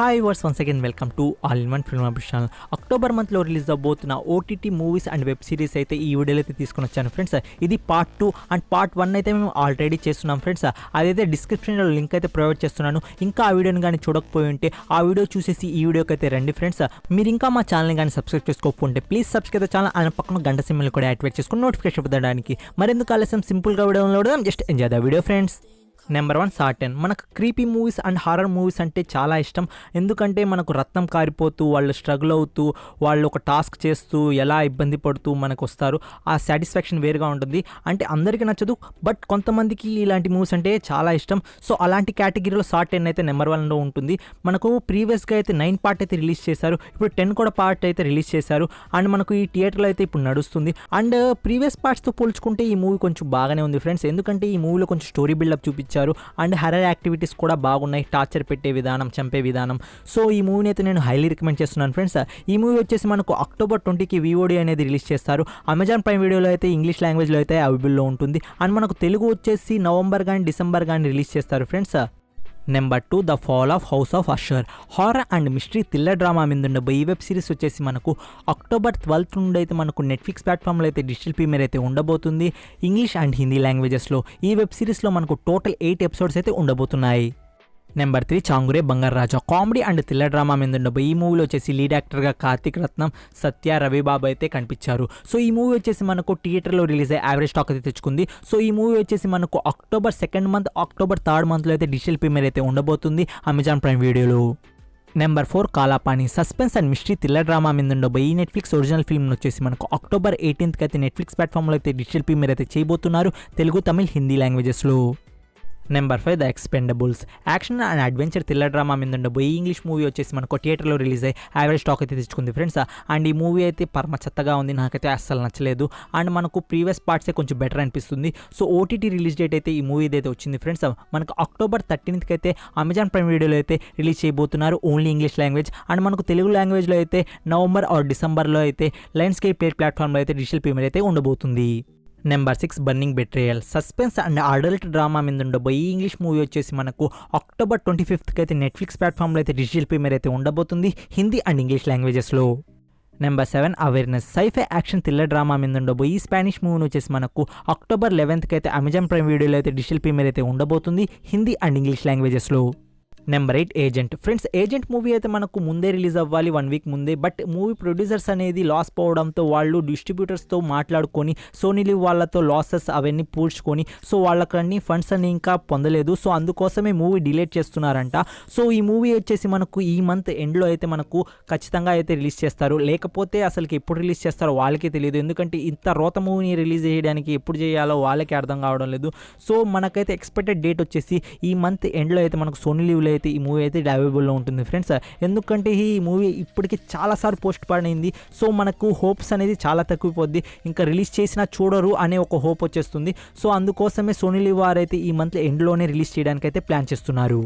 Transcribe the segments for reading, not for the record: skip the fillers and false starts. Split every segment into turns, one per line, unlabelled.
Hi viewers once again welcome to all in one film update channel. October మంత్లో release అవబోతున్న OTT movies and web series అయితే ఈ వీడియోలో అయితే తీసుకొని వచ్చాను ఫ్రెండ్స్. ఇది పార్ట్ 2 అండ్ పార్ట్ 1 అయితే మేము ఆల్రెడీ చేస్తున్నాం ఫ్రెండ్స్. అదైతే డిస్క్రిప్షన్లో లింక్ అయితే ప్రొవైడ్ చేస్తున్నాను. ఇంకా ఆ వీడియోని కానీ చూడకపోయి ఉంటే ఆ వీడియో చూసేసి ఈ వీడియోకి అయితే రండి ఫ్రెండ్స్. మీరు ఇంకా మా ఛానల్ని కానీ సబ్స్క్రైబ్ చేసుకోకపోతే ప్లీజ్ సబ్స్క్రైబ్ ఛానల్ అండ్ పక్కన గంట సింబల్ని కూడా యాక్టివేట్ చేసుకుని నోటిఫికేషన్ పొందడానికి. మరెందుకు ఆలస్యం, సింపుల్గా video download just enjoy the video friends. Number 1 సార్టెన్. మనకు creepy movies and horror movies అంటే చాలా ఇష్టం. ఎందుకంటే మనకు రక్తం కారిపోతూ వాళ్ళు స్ట్రగుల్ అవుతూ వాళ్ళు ఒక టాస్క్ చేస్తూ ఎలా ఇబ్బంది పడుతూ మనకు వస్తారు. ఆ సాటిస్ఫాక్షన్ వేరుగా ఉంటుంది. అంటే అందరికీ నచ్చదు, బట్ కొంతమందికి ఇలాంటి మూవీస్ అంటే చాలా ఇష్టం. సో అలాంటి కేటగిరీలో సార్టెన్ అయితే నెంబర్ 1లో ఉంటుంది. మనకు ప్రీవియస్గా అయితే 9 పార్ట్ అయితే రిలీజ్ చేశారు. ఇప్పుడు 10 కూడా పార్ట్ అయితే రిలీజ్ చేశారు. అండ్ మనకు ఈ థియేటర్లో అయితే ఇప్పుడు నడుస్తుంది. అండ్ ప్రీవియస్ పార్ట్స్తో పోల్చుకుంటే ఈ మూవీ కొంచెం బాగానే ఉంది ఫ్రెండ్స్. ఎందుకంటే ఈ మూవీలో కొంచెం స్టోరీ బిల్డప్ చూపించారు అండ్ హర్రర్ యాక్టివిటీస్ కూడా బాగున్నాయి. టార్చర్ పెట్టే విధానం, చంపే విధానం. సో ఈ మూవీని అయితే నేను హైలీ రికమెండ్ చేస్తున్నాను ఫ్రెండ్స్. ఈ మూవీ వచ్చేసి మనకు అక్టోబర్ 20కి VOD అనేది రిలీజ్ చేస్తారు. అమెజాన్ ప్రైమ్ వీడియోలో అయితే ఇంగ్లీష్ లాంగ్వేజ్లో అయితే అవైలబుల్లో ఉంటుంది. అండ్ మనకు తెలుగు వచ్చేసి నవంబర్ కానీ డిసెంబర్ కానీ రిలీజ్ చేస్తారు friends. Number 2 the fall of house of Ashar. Horror and mystery thriller drama మీద ఉండే ఈ వెబ్ సిరీస్ వచ్చేసి మనకు అక్టోబర్ 12 నుండి అయితే మనకు నెట్ఫ్లిక్స్ ప్లాట్ఫామ్లో అయితే డిజిటల్ ప్రీమియర్ అయితే ఉండబోతుంది. ఇంగ్లీష్ అండ్ హిందీ లాంగ్వేజెస్లో ఈ వెబ్ సిరీస్లో మనకు టోటల్ 8 ఎపిసోడ్స్ అయితే ఉండబోతున్నాయి. నెంబర్ 3 చాంగురే బంగారు రాజా. కామెడీ అండ్ థ్రిల్లర్ డ్రామా మీద ఉండబోయే ఈ మూవీలో వచ్చేసి లీడ్ యాక్టర్గా కార్తిక్ రత్నం, సత్య, రవిబాబు అయితే కనిపించారు. సో ఈ మూవీ వచ్చేసి మనకు థియేటర్లో రిలీజ్ అయ్యే యావరేజ్ టాక్ అయితే తెచ్చుకుంది. సో ఈ మూవీ వచ్చేసి మనకు October 2nd month, October 3rd మంత్లో అయితే డిజిటల్ ప్రీమియర్ అయితే ఉండబోతుంది అమెజాన్ ప్రైమ్ వీడియోలో. Number 4 Kalapani. Suspense and mystery thriller drama మీద ఉండబోయే ఈ నెట్ఫ్లిక్స్ ఒరిజినల్ ఫిల్మ్ వచ్చేసి మనకు అక్టోబర్ 18కి అయితే నెట్ఫ్లిక్స్ ప్లాట్ఫామ్లో అయితే డిజిటల్ ప్రీమియర్ అయితే చేయబోతున్నారు తెలుగు, తమిళ్, హిందీ లాంగ్వేజెస్లో. Number 5 the Expendables. Action and adventure thriller drama మీద ఉండబోయే ఈ ఇంగ్లీష్ మూవీ వచ్చేసి మనకు థియేటర్లో రిలీజ్ అయ్యి యావరేజ్ టాక్ అయితే తెచ్చుకుంది ఫ్రెండ్స్. అండ్ ఈ మూవీ అయితే పరమ చెత్తగా ఉంది, నాకైతే అస్సలు నచ్చలేదు. అండ్ మనకు ప్రీవియస్ పార్ట్సే కొంచెం బెటర్ అనిపిస్తుంది. సో ఓటీటీ రిలీజ్ డేట్ అయితే ఈ మూవీ అయితే వచ్చింది ఫ్రెండ్స్. మనకు అక్టోబర్ 13కి అయితే అమెజాన్ ప్రైమ్ వీడియోలో అయితే రిలీజ్ చేయబోతున్నారు ఓన్లీ ఇంగ్లీష్ లాంగ్వేజ్. అండ్ మనకు తెలుగు లాంగ్వేజ్లో అయితే నవంబర్ ఆర్ డిసెంబర్లో అయితే లయన్స్కేప్ ప్లాట్ఫామ్లో అయితే డిజిటల్ ప్రీమియర్ అయితే ఉండబోతుంది. Number 6 Burning Betrayal. Suspense and adult drama మీద ఉండబోయే ఈ ఇంగ్లీష్ మూవీ వచ్చేసి మనకు అక్టోబర్ 25కి అయితే నెట్ఫ్లిక్స్ ప్లాట్ఫామ్లో అయితే డిజిటల్ ప్రీమియర్ అయితే ఉండబోతుంది హిందీ అండ్ ఇంగ్లీష్ లాంగ్వేజెస్లో. Number 7 Awareness. Sci fi action thriller drama మీద ఉండబోయే ఈ స్పానిష్ మూవీని వచ్చేసి మనకు అక్టోబర్ 11కి అయితే అమెజాన్ ప్రైమ్ వీడియోలో అయితే డిజిటల్ ప్రీమియర్ అయితే ఉండబోతుంది హిందీ అండ్ ఇంగ్లీష్ లాంగ్వేజెస్లో. Number 8 Agent. Friends Agent movie అయితే మనకు ముందే రిలీజ్ అవ్వాలి 1 వీక్ ముందే. బట్ మూవీ ప్రొడ్యూసర్స్ అనేది లాస్ పోవడంతో వాళ్ళు డిస్ట్రిబ్యూటర్స్తో మాట్లాడుకొని సోనీ లివ్ వాళ్ళతో లాసెస్ అవన్నీ పూడ్చుకొని సో వాళ్ళకన్నీ ఫండ్స్ అని ఇంకా పొందలేదు. సో అందుకోసమే మూవీ డిలేట్ చేస్తున్నారంట. సో ఈ మూవీ వచ్చేసి మనకు ఈ మంత్ ఎండ్లో అయితే మనకు ఖచ్చితంగా అయితే రిలీజ్ చేస్తారు. లేకపోతే అసలుకి ఎప్పుడు రిలీజ్ చేస్తారో వాళ్ళకే తెలియదు. ఎందుకంటే ఇంత రోత మూవీని రిలీజ్ చేయడానికి ఎప్పుడు చేయాలో వాళ్ళకే అర్థం కావడం లేదు. సో మనకైతే ఎక్స్పెక్టెడ్ డేట్ వచ్చేసి ఈ మంత్ ఎండ్లో అయితే మనకు సోనీ లివ్లో అయితే ఈ మూవీ అయితే అవైలబుల్లో ఉంటుంది ఫ్రెండ్స్. ఎందుకంటే ఈ మూవీ ఇప్పటికి చాలాసార్లు పోస్ట్ పడింది. సో మనకు హోప్స్ అనేది చాలా తగ్గిపోద్ది. ఇంకా రిలీజ్ చేసినా చూడరు అనే ఒక హోప్ వచ్చేస్తుంది. సో అందుకోసమే సోనీ లివ్ వారు అయితే ఈ మంత్ ఎండ్లోనే రిలీజ్ చేయడానికి అయితే ప్లాన్ చేస్తున్నారు.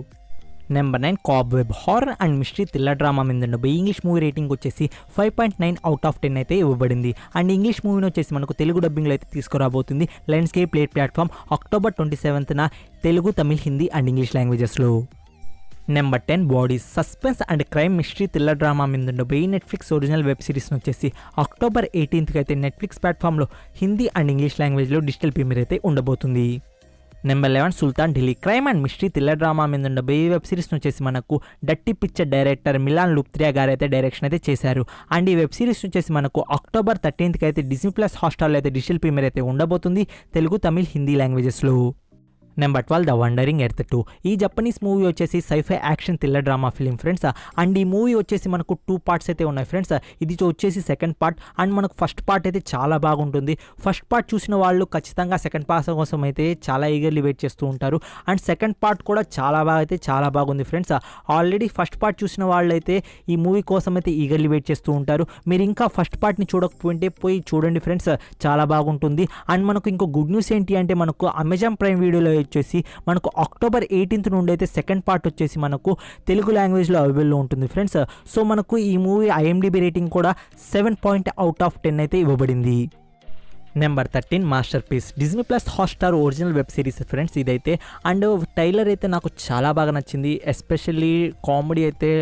Number 9 Cobweb. Horror and mystery thriller drama మీద ఉండబోయే ఇంగ్లీష్ మూవీ రేటింగ్ వచ్చేసి 5.9 అవుట్ ఆఫ్ 10 అయితే ఇవ్వబడింది. అండ్ ఇంగ్లీష్ మూవీని వచ్చేసి మనకు తెలుగు డబ్బింగ్లో అయితే తీసుకురాబోతుంది లయన్స్కేప్ ప్లాట్ఫామ్ అక్టోబర్ 27న తెలుగు, తమిళ్, హిందీ అండ్ ఇంగ్లీష్ లాంగ్వేజెస్లో. Number 10 Bodies. Suspense and crime mystery thriller drama మీద ఉండబోయే ఈ నెట్ఫ్లిక్స్ ఒరిజినల్ వెబ్ సిరీస్ని వచ్చేసి అక్టోబర్ 18కి అయితే నెట్ఫ్లిక్స్ ప్లాట్ఫామ్లో హిందీ అండ్ ఇంగ్లీష్ లాంగ్వేజ్లో డిజిటల్ ప్రీమియర్ అయితే ఉండబోతుంది. Number 11 Sultan Delhi. Crime and mystery thriller drama మీద ఉండబోయే ఈ వెబ్ సిరీస్ని వచ్చేసి మనకు డర్టీ పిక్చర్ డైరెక్టర్ మిలాన్ లుత్రియా గారు అయితే డైరెక్షన్ అయితే చేశారు. అండ్ ఈ వెబ్ సిరీస్ వచ్చేసి మనకు అక్టోబర్ 13కి అయితే Disney+ హాట్‌స్టార్లో అయితే డిజిటల్ ప్రీమియర్ అయితే ఉండబోతుంది తెలుగు, తమిళ్, హిందీ లాంగ్వేజెస్లో. Number 12 the Wandering Earth 2. ఈ జపనీస్ మూవీ వచ్చేసి sci fi action thriller drama film friends. And ఈ మూవీ వచ్చేసి మనకు 2 పార్ట్స్ అయితే ఉన్నాయి ఫ్రెండ్స్. ఇది వచ్చేసి సెకండ్ పార్ట్. అండ్ మనకు ఫస్ట్ పార్ట్ అయితే చాలా బాగుంటుంది. ఫస్ట్ పార్ట్ చూసిన వాళ్ళు ఖచ్చితంగా సెకండ్ పార్ట్ కోసం అయితే చాలా ఈగర్లీ వెయిట్ చేస్తూ ఉంటారు. అండ్ సెకండ్ పార్ట్ కూడా చాలా బాగుంది ఫ్రెండ్స్. ఆల్రెడీ ఫస్ట్ పార్ట్ చూసిన వాళ్ళు అయితే ఈ మూవీ కోసం అయితే ఈగర్లీ వెయిట్ చేస్తూ ఉంటారు. మీరు ఇంకా ఫస్ట్ పార్ట్ని చూడకపోతే పోయి చూడండి ఫ్రెండ్స్, చాలా బాగుంటుంది. అండ్ మనకు ఇంకో గుడ్ న్యూస్ ఏంటి అంటే మనకు అమెజాన్ ప్రైమ్ వీడియోలో వచ్చేసి మనకు అక్టోబర్ 18th నుండి అయితే సెకండ్ పార్ట్ వచ్చేసి మనకు తెలుగు లాంగ్వేజ్లో అవైలబుల్లో ఉంటుంది ఫ్రెండ్స్. సో మనకు ఈ మూవీ IMDb రేటింగ్ కూడా 7 అవుట్ ఆఫ్ 10 అయితే ఇవ్వబడింది. Number 13 masterpiece Disney plus Hotstar original web series friends ఇదైతే. అండ్ ట్రైలర్ అయితే నాకు చాలా బాగా నచ్చింది. ఎస్పెషల్లీ కామెడీ అయితే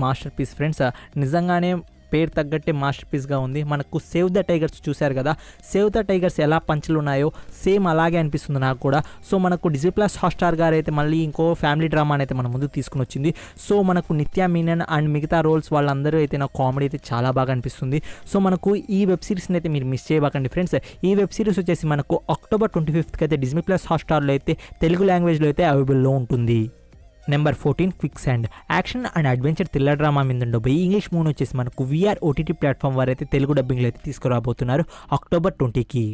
మాస్టర్ పీస్ ఫ్రెండ్స్. నిజంగానే పేరు తగ్గట్టే మాస్టర్ పీస్గా ఉంది. మనకు సేవ్ ద టైగర్స్ చూశారు కదా, సేవ్ ద టైగర్స్ ఎలా పంచులు ఉన్నాయో సేమ్ అలాగే అనిపిస్తుంది నాకు కూడా. సో మనకు డిజ్నీ ప్లస్ హాట్‌స్టార్ గారు అయితే మళ్ళీ ఇంకో ఫ్యామిలీ డ్రామాని అయితే మన ముందుకు తీసుకుని వచ్చింది. సో మనకు నిత్యా మీనన్ అండ్ మిగతా రోల్స్ వాళ్ళందరూ అయితే నాకు కామెడీ అయితే చాలా బాగా అనిపిస్తుంది. సో మనకు ఈ వెబ్ సిరీస్ని అయితే మీరు మిస్ చేయబాకండి ఫ్రెండ్స్. ఈ వెబ్ సిరీస్ వచ్చేసి మనకు అక్టోబర్ 25th అయితే డిజ్నీ ప్లస్ హాట్‌స్టార్లో అయితే తెలుగు లాంగ్వేజ్లో అయితే అవైలబుల్లో ఉంటుంది. Number 14 quick sand action and adventure thriller drama మీద ఉండబోయి ఇంగ్లీష్ మూవీ వచ్చేసి మనకు వీఆర్ ఓటీటీ ప్లాట్ఫామ్ వారు అయితే తెలుగు డబ్బింగ్లో అయితే తీసుకురాబోతున్నారు అక్టోబర్ 20కి.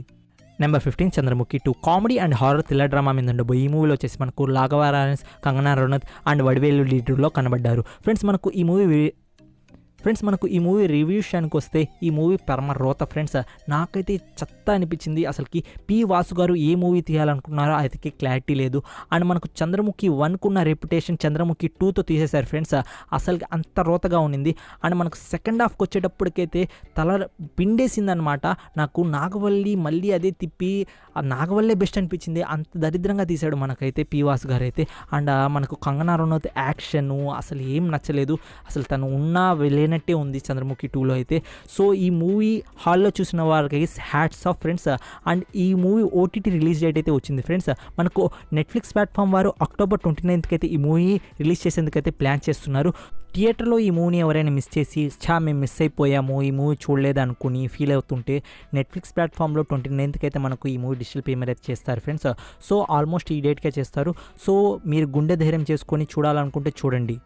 Number 15 Chandramukhi 2 comedy and horror thriller drama మీద ఉండబోయి ఈ మూవీలో వచ్చేసి మనకు రాఘవ లారెన్స్, కంగనా రనౌత్ అండ్ వడివేలు లీడర్లో కనబడ్డారు. ఫ్రెండ్స్ మనకు ఈ మూవీ రివ్యూ విషయానికి వస్తే ఈ మూవీ పరమ రోత ఫ్రెండ్స్. నాకైతే చెత్త అనిపించింది. అసలుకి పి వాసు గారు ఏ మూవీ తీయాలనుకున్నారో అయితే క్లారిటీ లేదు. అండ్ మనకు చంద్రముఖి 1కు ఉన్న రెప్యుటేషన్ చంద్రముఖి 2తో తీసేశారు ఫ్రెండ్స్. అసలుకి అంత రోతగా ఉన్నింది. అండ్ మనకు సెకండ్ హాఫ్కి వచ్చేటప్పటికైతే తల పిండేసిందనమాట. నాకు నాగవల్లి మళ్ళీ అదే తిప్పి ఆ నాగవల్లే బెస్ట్ అనిపించింది. అంత దరిద్రంగా తీశాడు మనకైతే పి వాసు గారు అయితే. అండ్ మనకు కంగనా రనౌత్ యాక్షను అసలు ఏం నచ్చలేదు. అసలు తను ఉన్నా వెళ్ళినట్టే ఉంది చంద్రముఖి 2లో అయితే. సో ఈ మూవీ హాల్లో చూసిన వారికి హ్యాట్స్ ఆఫ్ ఫ్రెండ్స్. అండ్ ఈ మూవీ ఓటీటీ రిలీజ్ డేట్ అయితే వచ్చింది ఫ్రెండ్స్. మనకు నెట్ఫ్లిక్స్ ప్లాట్ఫామ్ వారు అక్టోబర్ 29th అయితే ఈ మూవీ రిలీజ్ చేసేందుకైతే ప్లాన్ చేస్తున్నారు. థియేటర్లో ఈ మూవీని ఎవరైనా మిస్ చేసి మేము మిస్ అయిపోయాము ఈ మూవీ చూడలేదు అనుకుని ఫీల్ అవుతుంటే నెట్ఫ్లిక్స్ ప్లాట్ఫామ్లో 29th అయితే మనకు ఈ మూవీ డిజిటల్ ప్రీమియర్ అయితే చేస్తారు ఫ్రెండ్స్. సో ఆల్మోస్ట్ ఈ డేట్కే చేస్తారు. సో మీరు గుండె ధైర్యం చేసుకొని చూడాలనుకుంటే చూడండి.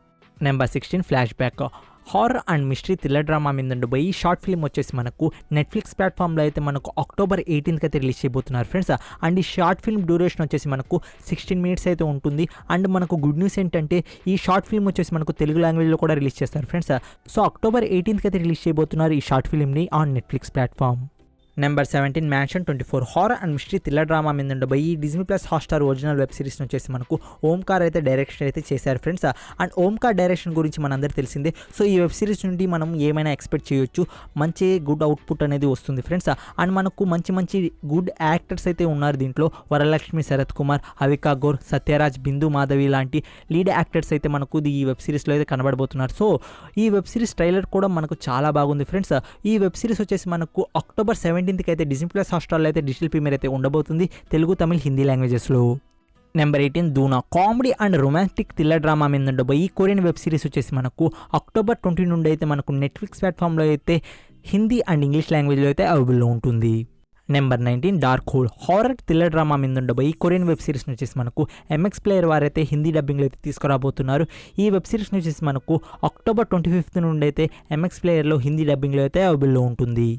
Number 16 flash back horror and mystery thriller drama మీద ఉండబోయి ఈ షార్ట్ ఫిల్మ్ వచ్చేసి మనకు నెట్ఫ్లిక్స్ ప్లాట్ఫామ్లో అయితే మనకు అక్టోబర్ 18th అయితే రిలీజ్ చేయబోతున్నారు ఫ్రెండ్స్. అండ్ ఈ షార్ట్ ఫిల్మ్ డ్యూరేషన్ వచ్చేసి మనకు 16 minutes అయితే ఉంటుంది. అండ్ మనకు గుడ్ న్యూస్ ఏంటంటే ఈ షార్ట్ ఫిల్మ్ వచ్చేసి మనకు తెలుగు లాంగ్వేజ్లో కూడా రిలీజ్ చేస్తారు ఫ్రెండ్స్. సో అక్టోబర్ 18th అయితే రిలీజ్ చేయబోతున్నారు ఈ షార్ట్ ఫిల్మ్ని on Netflix platform. Number 17 Mansion 24 horror and mystery thriller drama మీద ఉండబోయి ఈ Disney plus Hotstar original web సిరీస్ని వచ్చేసి మనకు ఓంకార్ అయితే డైరెక్షన్ అయితే చేశారు ఫ్రెండ్స్. అండ్ ఓంకార్ డైరెక్షన్ గురించి మనందరికీ తెలిసిందే. సో ఈ వెబ్ సిరీస్ నుండి మనం ఏమైనా ఎక్స్పెక్ట్ చేయొచ్చు. మంచి గుడ్ అవుట్పుట్ అనేది వస్తుంది ఫ్రెండ్స్. అండ్ మనకు మంచి గుడ్ యాక్టర్స్ అయితే ఉన్నారు దీంట్లో. వరలక్ష్మి శరత్ కుమార్, అవికా గౌర్, సత్యరాజ్, బిందు మాధవి లాంటి లీడ్ యాక్టర్స్ అయితే మనకు ఈ వెబ్ సిరీస్లో అయితే కనబడబోతున్నారు. సో ఈ వెబ్ సిరీస్ ట్రైలర్ కూడా మనకు చాలా బాగుంది ఫ్రెండ్స్. ఈ వెబ్ సిరీస్ వచ్చేసి మనకు అక్టోబర్ 17th అయితే డిజ్నీ ప్లస్ హాట్‌స్టార్లో అయితే డిజిటల్ ప్రీమియర్ అయితే ఉండబోతుంది తెలుగు, తమిళ్, హిందీ లాంగ్వేజెస్లో. Number 18 Doona comedy and romantic thriller drama మీద ఉండబోయి ఈ కొరియన్ వెబ్ సిరీస్ వచ్చేసి మనకు అక్టోబర్ 20 నుండి అయితే మనకు నెట్ఫ్లిక్స్ ప్లాట్ఫామ్లో అయితే హిందీ అండ్ ఇంగ్లీష్ లాంగ్వేజ్లో అయితే అవైలబుల్లో ఉంటుంది. Number 19 dark whole horror thriller drama మీద ఉండబోయి ఈ కొరియన్ వెబ్ సిరీస్ని వచ్చేసి మనకు ఎంఎక్స్ ప్లేయర్ వారైతే హిందీ డబ్బింగ్లో అయితే తీసుకురాబోతున్నారు. ఈ వెబ్ సిరీస్ని వచ్చేసి మనకు అక్టోబర్ 25th నుండి అయితే ఎంఎక్స్ ప్లేయర్లో హిందీ డబ్బింగ్లో అయితే అవైలబుల్లో ఉంటుంది.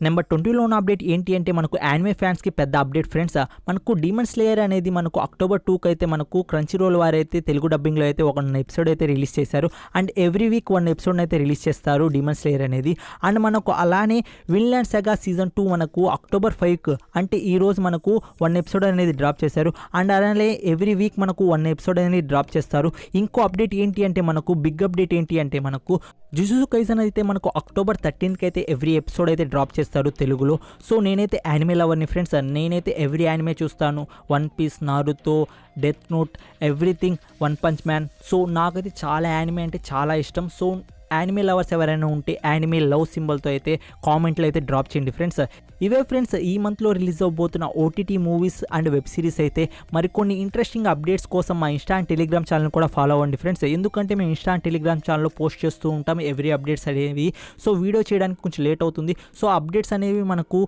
నెంబర్ 20లో ఉన్న అప్డేట్ ఏంటి అంటే మనకు యానిమే ఫ్యాన్స్కి పెద్ద అప్డేట్ ఫ్రెండ్స్. మనకు డీమన్ స్లేయర్ అనేది మనకు అక్టోబర్ 2కి అయితే మనకు క్రంచీ రోల్ వారైతే తెలుగు డబ్బింగ్లో అయితే ఒక ఎపిసోడ్ అయితే రిలీజ్ చేశారు. అండ్ ఎవ్రీ వీక్ 1 ఎపిసోడ్ అయితే రిలీజ్ చేస్తారు డీమన్ స్లేయర్ అనేది. అండ్ మనకు అలానే విన్లాండ్ సాగా సీజన్ 2 మనకు అక్టోబర్ 5కి అంటే ఈరోజు మనకు 1 ఎపిసోడ్ అనేది డ్రాప్ చేశారు. అండ్ అలానే ఎవ్రీ వీక్ మనకు 1 ఎపిసోడ్ అనేది డ్రాప్ చేస్తారు. ఇంకో అప్డేట్ ఏంటి అంటే మనకు బిగ్ అప్డేట్ ఏంటి అంటే మనకు జుజుట్సు కైసన్ అయితే మనకు అక్టోబర్ 13కి అయితే ఎవ్రీ ఎపిసోడ్ అయితే డ్రాప్ చేస్తారు తెలుగులో. సో నేనైతే యానిమే లవర్ని ఫ్రెండ్స్. నేనైతే ఎవ్రీ యానిమే చూస్తాను. One Piece, Naruto, Death Note, everything, One Punch Man. So నాకైతే చాలా యానిమే అంటే చాలా ఇష్టం. సో యానిమే లవర్స్ ఎవరైనా ఉంటే యానిమే లవ్ సింబల్తో అయితే కామెంట్లు అయితే డ్రాప్ చేయండి ఫ్రెండ్స్. ఇవే ఫ్రెండ్స్ ఈ మంత్లో రిలీజ్ అవబోతున్న OTT movies and web series అయితే. మరికొన్ని ఇంట్రెస్టింగ్ అప్డేట్స్ కోసం మా ఇన్స్టా అండ్ టెలిగ్రామ్ ఛానల్ కూడా ఫాలో అవ్వండి ఫ్రెండ్స్. ఎందుకంటే మేము ఇన్స్టా అండ్ టెలిగ్రామ్ ఛానల్లో పోస్ట్ చేస్తూ ఉంటాం ఎవ్రీ అప్డేట్స్ అనేవి. సో వీడియో చేయడానికి కొంచెం లేట్ అవుతుంది. సో అప్డేట్స్ అనేవి మనకు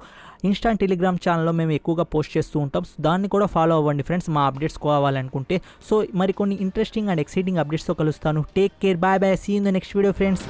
ఇన్స్టా అండ్ టెలిగ్రామ్ ఛానల్లో మేము ఎక్కువగా పోస్ట్ చేస్తూ ఉంటాం. దాన్ని కూడా ఫాలో అవ్వండి ఫ్రెండ్స్ మా అప్డేట్స్ కావాలనుకుంటే. సో మరికొన్ని ఇంట్రెస్టింగ్ అండ్ ఎక్సైటింగ్ అప్డేట్స్తో కలుస్తాను. Take care, bye bye, see in the next video friends.